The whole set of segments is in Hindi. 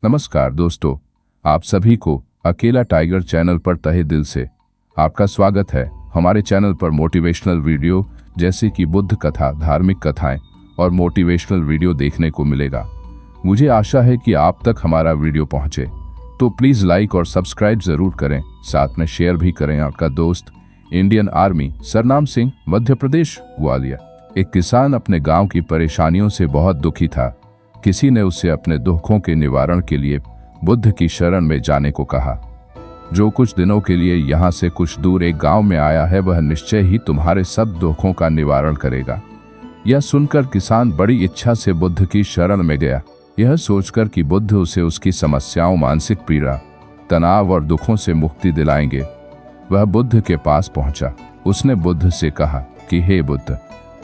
नमस्कार दोस्तों, आप सभी को अकेला टाइगर चैनल पर तहे दिल से आपका स्वागत है। हमारे चैनल पर मोटिवेशनल वीडियो जैसे कि बुद्ध कथा, धार्मिक कथाएं और मोटिवेशनल वीडियो देखने को मिलेगा। मुझे आशा है कि आप तक हमारा वीडियो पहुंचे, तो प्लीज़ लाइक और सब्सक्राइब ज़रूर करें, साथ में शेयर भी करें। आपका दोस्त इंडियन आर्मी, सरनाम सिंह, मध्य प्रदेश, ग्वालियर। एक किसान अपने गांव की परेशानियों से बहुत दुखी था। किसी ने उससे अपने दुखों के निवारण के लिए बुद्ध की शरण में जाने को कहा। जो कुछ दिनों के लिए यहाँ से कुछ दूर एक गांव में आया है, वह निश्चय ही तुम्हारे सब दुखों का निवारण करेगा। यह सुनकर किसान बड़ी इच्छा से बुद्ध की शरण में गया, यह सोचकर कि बुद्ध उसे उसकी समस्याओं, मानसिक पीड़ा, तनाव और दुखों से मुक्ति दिलाएंगे। वह बुद्ध के पास पहुंचा। उसने बुद्ध से कहा कि हे बुद्ध,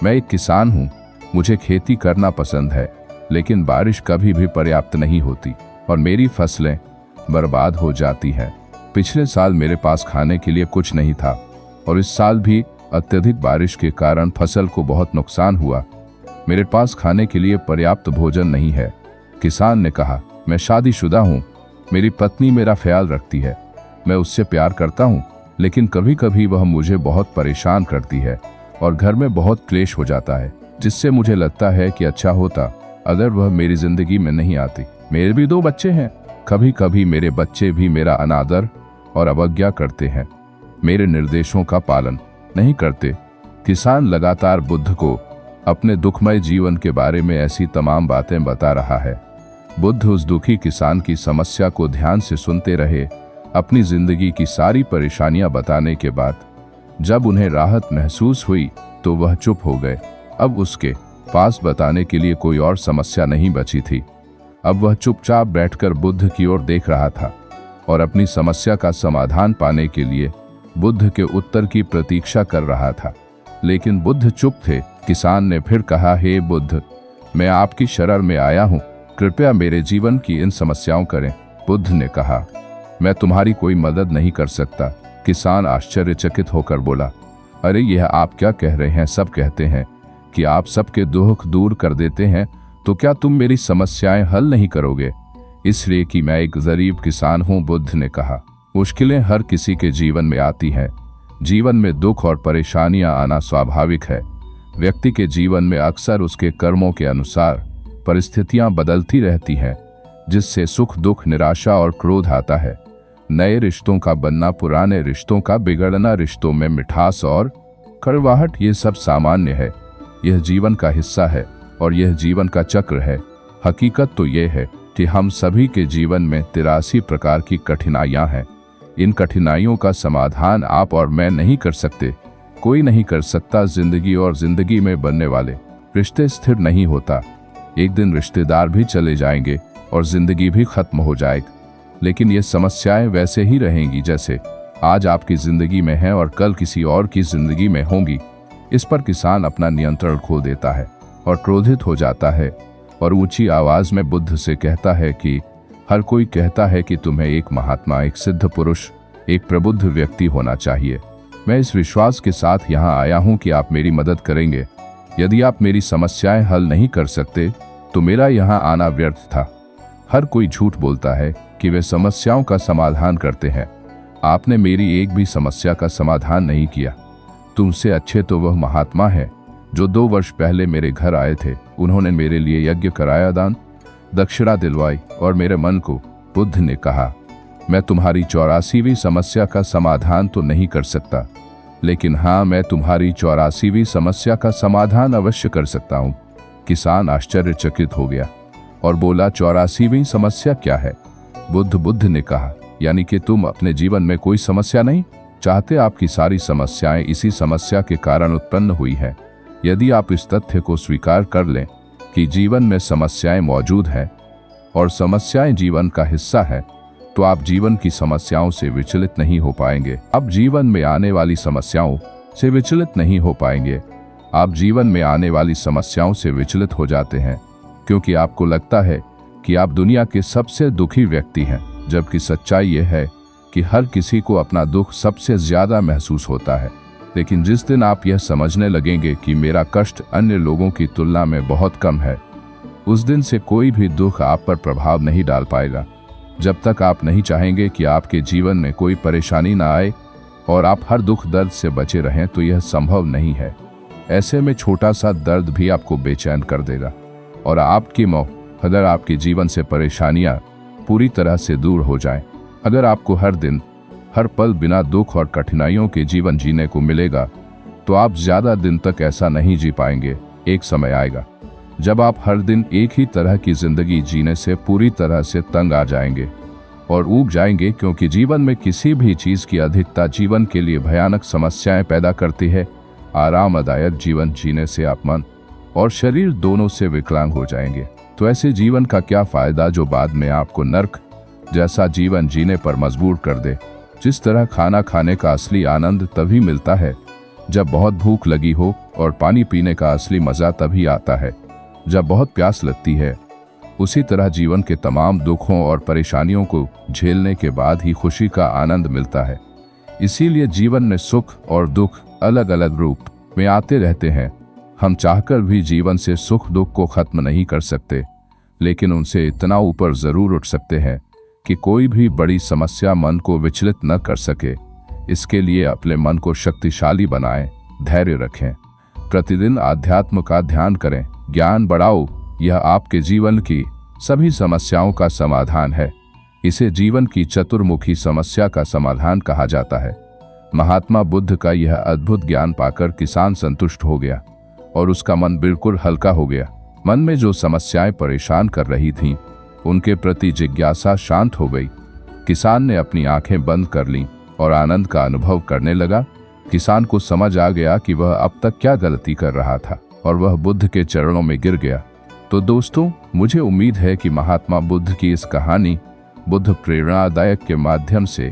मैं एक किसान हूँ, मुझे खेती करना पसंद है, लेकिन बारिश कभी भी पर्याप्त नहीं होती और मेरी फसलें बर्बाद हो जाती हैं। पिछले साल मेरे पास खाने के लिए कुछ नहीं था और इस साल भी अत्यधिक बारिश के कारण फसल को बहुत नुकसान हुआ। मेरे पास खाने के लिए पर्याप्त भोजन नहीं है। किसान ने कहा, मैं शादीशुदा हूँ, मेरी पत्नी मेरा ख्याल रखती है, मैं उससे प्यार करता हूँ, लेकिन कभी कभी वह मुझे बहुत परेशान करती है और घर में बहुत क्लेश हो जाता है, जिससे मुझे लगता है कि अच्छा होता अगर वह मेरी जिंदगी में नहीं आती। मेरे भी 2 बच्चे हैं, कभी कभी मेरे बच्चे भी मेरा अनादर और अवज्ञा करते हैं, मेरे निर्देशों का पालन नहीं करते। किसान लगातार बुद्ध को अपने दुखमय जीवन के बारे में ऐसी तमाम बातें बता रहा है। बुद्ध उस दुखी किसान की समस्या को ध्यान से सुनते रहे। अपनी जिंदगी की सारी परेशानियां बताने के बाद जब उन्हें राहत महसूस हुई तो वह चुप हो गए। अब उसके पास बताने के लिए कोई और समस्या नहीं बची थी। अब वह चुपचाप बैठकर बुद्ध की ओर देख रहा था और अपनी समस्या का समाधान पाने के लिए बुद्ध के उत्तर की प्रतीक्षा कर रहा था। लेकिन बुद्ध चुप थे। किसान ने फिर कहा, हे बुद्ध, मैं आपकी शरण में आया हूँ, कृपया मेरे जीवन की इन समस्याओं करें। बुद्ध ने कहा, मैं तुम्हारी कोई मदद नहीं कर सकता। किसान आश्चर्यचकित होकर बोला, अरे यह आप क्या कह रहे हैं? सब कहते हैं कि आप सबके दुख दूर कर देते हैं, तो क्या तुम मेरी समस्याएं हल नहीं करोगे? इसलिए कि मैं एक गरीब किसान हूं, बुद्ध ने कहा। मुश्किलें हर किसी के जीवन में आती हैं। जीवन में दुख और परेशानियां आना स्वाभाविक है। व्यक्ति के जीवन में अक्सर उसके कर्मों के अनुसार परिस्थितियां बदलती रहती हैं, जिससे सुख, दुख, निराशा और क्रोध आता है। नए रिश्तों का बनना, पुराने रिश्तों का बिगड़ना, रिश्तों में मिठास और कड़वाहट, ये सब सामान्य है। यह जीवन का हिस्सा है और यह जीवन का चक्र है। हकीकत तो यह है कि हम सभी के जीवन में 83 प्रकार की कठिनाइयां हैं। इन कठिनाइयों का समाधान आप और मैं नहीं कर सकते, कोई नहीं कर सकता। जिंदगी और जिंदगी में बनने वाले रिश्ते स्थिर नहीं होता। एक दिन रिश्तेदार भी चले जाएंगे और जिंदगी भी खत्म हो जाएगी, लेकिन ये समस्याएं वैसे ही रहेंगी जैसे आज आपकी जिंदगी में हैं और कल किसी और की जिंदगी में होंगी। इस पर किसान अपना नियंत्रण खो देता है और क्रोधित हो जाता है और ऊंची आवाज में बुद्ध से कहता है कि हर कोई कहता है कि तुम्हें एक महात्मा, एक सिद्ध पुरुष, एक प्रबुद्ध व्यक्ति होना चाहिए। मैं इस विश्वास के साथ यहाँ आया हूँ कि आप मेरी मदद करेंगे। यदि आप मेरी समस्याएं हल नहीं कर सकते तो मेरा यहाँ आना व्यर्थ था। हर कोई झूठ बोलता है कि वे समस्याओं का समाधान करते हैं। आपने मेरी एक भी समस्या का समाधान नहीं किया। तुमसे अच्छे तो वह महात्मा है जो 2 वर्ष पहले मेरे घर आए थे। उन्होंने मेरे लिए यज्ञ कराया, दान दक्षिणा दिलवाई और मेरे मन को। बुद्ध ने कहा, मैं तुम्हारी 84वीं समस्या का समाधान तो नहीं कर सकता, लेकिन हाँ, मैं तुम्हारी 84वीं समस्या का समाधान अवश्य कर सकता हूँ। किसान आश्चर्यचकित हो गया और बोला, 84वीं समस्या क्या है? बुद्ध ने कहा, यानी कि तुम अपने जीवन में कोई समस्या नहीं चाहते। आपकी सारी समस्याएं इसी समस्या के कारण उत्पन्न हुई हैं। यदि आप इस तथ्य को स्वीकार कर लें कि जीवन में समस्याएं मौजूद हैं और समस्याएं जीवन का हिस्सा है, तो आप जीवन की समस्याओं से विचलित नहीं हो पाएंगे। आप जीवन में आने वाली समस्याओं से विचलित नहीं हो पाएंगे। आप जीवन में आने वाली समस्याओं से विचलित हो जाते हैं क्योंकि आपको लगता है कि आप दुनिया के सबसे दुखी व्यक्ति हैं, जबकि सच्चाई यह है कि हर किसी को अपना दुख सबसे ज्यादा महसूस होता है। लेकिन जिस दिन आप यह समझने लगेंगे कि मेरा कष्ट अन्य लोगों की तुलना में बहुत कम है, उस दिन से कोई भी दुख आप पर प्रभाव नहीं डाल पाएगा। जब तक आप नहीं चाहेंगे कि आपके जीवन में कोई परेशानी ना आए और आप हर दुख दर्द से बचे रहें, तो यह संभव नहीं है। ऐसे में छोटा सा दर्द भी आपको बेचैन कर देगा और आपकी मौत अगर आपके जीवन से परेशानियां पूरी तरह से दूर हो जाएं, अगर आपको हर दिन हर पल बिना दुख और कठिनाइयों के जीवन जीने को मिलेगा, तो आप ज्यादा दिन तक ऐसा नहीं जी पाएंगे। एक समय आएगा जब आप हर दिन एक ही तरह की जिंदगी जीने से पूरी तरह से तंग आ जाएंगे और ऊब जाएंगे, क्योंकि जीवन में किसी भी चीज की अधिकता जीवन के लिए भयानक समस्याएं पैदा करती है। आरामदायक जीवन जीने से आप मन और शरीर दोनों से विकलांग हो जाएंगे। तो ऐसे जीवन का क्या फायदा जो बाद में आपको नर्क जैसा जीवन जीने पर मजबूर कर दे। जिस तरह खाना खाने का असली आनंद तभी मिलता है जब बहुत भूख लगी हो, और पानी पीने का असली मजा तभी आता है जब बहुत प्यास लगती है। उसी तरह जीवन के तमाम दुखों और परेशानियों को झेलने के बाद ही खुशी का आनंद मिलता है। इसीलिए जीवन में सुख और दुख अलग अलग रूप में आते रहते हैं। हम चाहकर भी जीवन से सुख दुख को खत्म नहीं कर सकते, लेकिन उनसे इतना ऊपर जरूर उठ सकते हैं कि कोई भी बड़ी समस्या मन को विचलित न कर सके। इसके लिए अपने मन को शक्तिशाली बनाएं, धैर्य रखें, प्रतिदिन आध्यात्म का ध्यान करें, ज्ञान बढ़ाओ। यह आपके जीवन की सभी समस्याओं का समाधान है। इसे जीवन की चतुर्मुखी समस्या का समाधान कहा जाता है। महात्मा बुद्ध का यह अद्भुत ज्ञान पाकर किसान संतुष्ट हो गया और उसका मन बिल्कुल हल्का हो गया। मन में जो समस्याएं परेशान कर रही थीं, उनके प्रति जिज्ञासा शांत हो गई। किसान ने अपनी आंखें बंद कर लीं और आनंद का अनुभव करने लगा। किसान को समझ आ गया कि वह अब तक क्या गलती कर रहा था और वह बुद्ध के चरणों में गिर गया। तो दोस्तों, मुझे उम्मीद है कि महात्मा बुद्ध की इस कहानी बुद्ध प्रेरणादायक के माध्यम से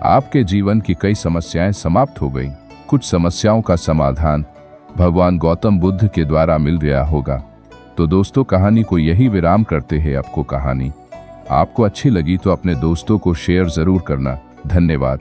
आपके जीवन की कई समस्याएं समाप्त हो गई। कुछ समस्याओं का समाधान भगवान गौतम बुद्ध के द्वारा मिल गया होगा। तो दोस्तों, कहानी को यही विराम करते हैं। आपको कहानी आपको अच्छी लगी तो अपने दोस्तों को शेयर जरूर करना। धन्यवाद।